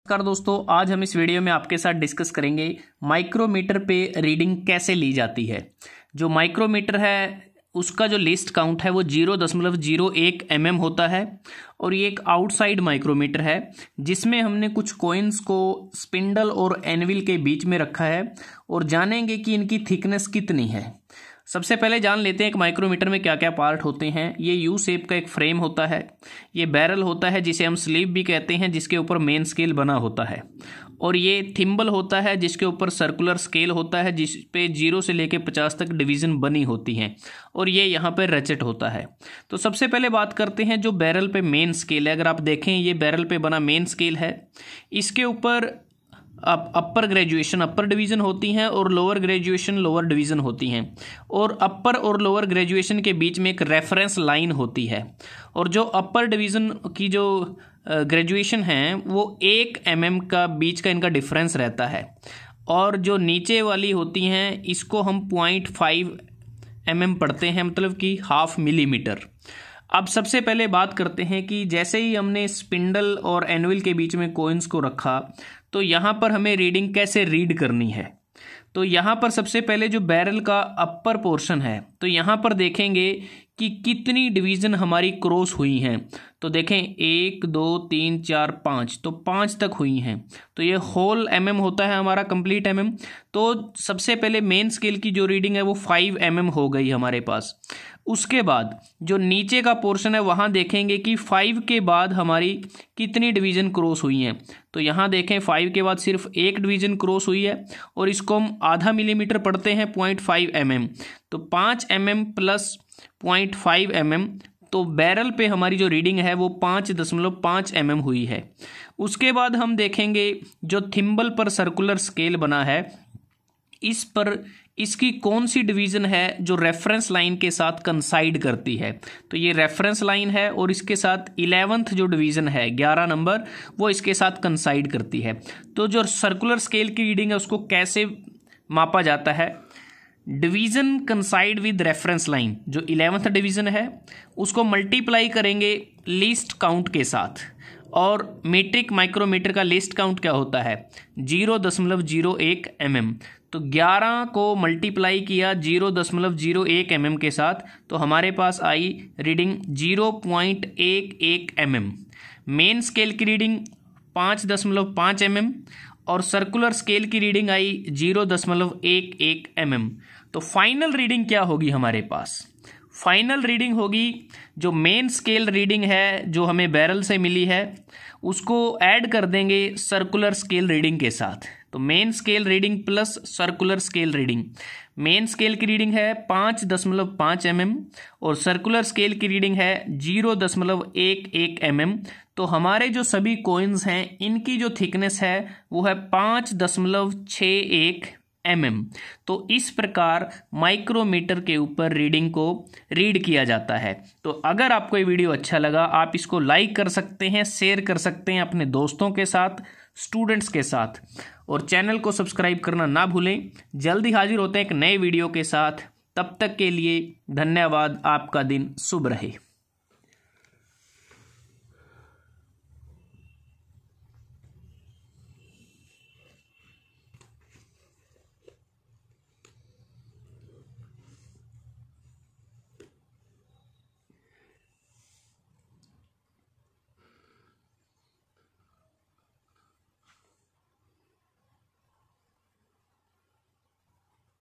नमस्कार दोस्तों, आज हम इस वीडियो में आपके साथ डिस्कस करेंगे माइक्रोमीटर पे रीडिंग कैसे ली जाती है। जो माइक्रोमीटर है उसका जो लिस्ट काउंट है वो 0.01 mm होता है और ये एक आउटसाइड माइक्रोमीटर है जिसमें हमने कुछ कॉइन्स को स्पिंडल और एनविल के बीच में रखा है और जानेंगे कि इनकी थिकनेस कितनी है। सबसे पहले जान लेते हैं एक माइक्रोमीटर में क्या क्या पार्ट होते हैं। ये यू शेप का एक फ्रेम होता है, ये बैरल होता है जिसे हम स्लीव भी कहते हैं, जिसके ऊपर मेन स्केल बना होता है, और ये थिम्बल होता है जिसके ऊपर सर्कुलर स्केल होता है जिस पे 0 से लेकर 50 तक डिवीज़न बनी होती हैं, और ये यहाँ पर रेचेट होता है। तो सबसे पहले बात करते हैं जो बैरल पे मेन स्केल है। अगर आप देखें ये बैरल पे बना मेन स्केल है, इसके ऊपर अपर ग्रेजुएशन अपर डिवीज़न होती हैं और लोअर ग्रेजुएशन लोअर डिवीज़न होती हैं, और अपर और लोअर ग्रेजुएशन के बीच में एक रेफरेंस लाइन होती है, और जो अपर डिवीज़न की जो ग्रेजुएशन है वो 1 mm का बीच का इनका डिफरेंस रहता है, और जो नीचे वाली होती हैं इसको हम 0.5 mm पढ़ते हैं, मतलब कि 0.5 मिलीमीटर। अब सबसे पहले बात करते हैं कि जैसे ही हमने स्पिंडल और एनविल के बीच में कॉइन्स को रखा तो यहाँ पर हमें रीडिंग कैसे रीड करनी है। तो यहाँ पर सबसे पहले जो बैरल का अपर पोर्शन है तो यहाँ पर देखेंगे कि कितनी डिवीज़न हमारी क्रॉस हुई हैं। तो देखें 1 2 3 4 5, तो 5 तक हुई हैं, तो ये होल mm होता है हमारा कंप्लीट mm। तो सबसे पहले मेन स्केल की जो रीडिंग है वो 5 mm हो गई हमारे पास। उसके बाद जो नीचे का पोर्शन है वहाँ देखेंगे कि 5 के बाद हमारी कितनी डिवीज़न क्रॉस हुई हैं। तो यहाँ देखें 5 के बाद सिर्फ एक डिवीज़न क्रॉस हुई है, और इसको हम आधा मिलीमीटर पढ़ते हैं 0.5 mm। तो 5 mm प्लस 0.5 mm, तो बैरल पे हमारी जो रीडिंग है वो 5.5 mm हुई है। उसके बाद हम देखेंगे जो थिम्बल पर सर्कुलर स्केल बना है इस पर इसकी कौन सी डिवीज़न है जो रेफरेंस लाइन के साथ कंसाइड करती है। तो ये रेफरेंस लाइन है और इसके साथ 11th जो डिवीज़न है 11 नंबर वो इसके साथ कंसाइड करती है। तो जो सर्कुलर स्केल की रीडिंग है उसको कैसे मापा जाता है, डिवीज़न कंसाइड विद रेफरेंस लाइन, जो 11th डिवीज़न है उसको मल्टीप्लाई करेंगे लीस्ट काउंट के साथ, और मीट्रिक माइक्रोमीटर का लीस्ट काउंट क्या होता है 0.01 mm। तो 11 को मल्टीप्लाई किया 0.01 mm के साथ तो हमारे पास आई रीडिंग 0.11 mm। मेन स्केल की रीडिंग 5.5 mm और सर्कुलर स्केल की रीडिंग आई 0.11 mm। तो फाइनल रीडिंग क्या होगी हमारे पास? फाइनल रीडिंग होगी जो मेन स्केल रीडिंग है जो हमें बैरल से मिली है उसको ऐड कर देंगे सर्कुलर स्केल रीडिंग के साथ। तो main scale reading plus circular scale reading, main scale की रीडिंग है 5.5 mm और सर्कुलर स्केल की रीडिंग है 0.11 mm। तो हमारे जो सभी कॉइन्स हैं इनकी जो थिकनेस है वो है 5.61 mm। तो इस प्रकार माइक्रोमीटर के ऊपर रीडिंग को रीड किया जाता है। तो अगर आपको ये वीडियो अच्छा लगा आप इसको लाइक कर सकते हैं, शेयर कर सकते हैं अपने दोस्तों के साथ, स्टूडेंट्स के साथ, और चैनल को सब्सक्राइब करना ना भूलें। जल्दी हाजिर होते हैं एक नए वीडियो के साथ, तब तक के लिए धन्यवाद। आपका दिन शुभ रहे।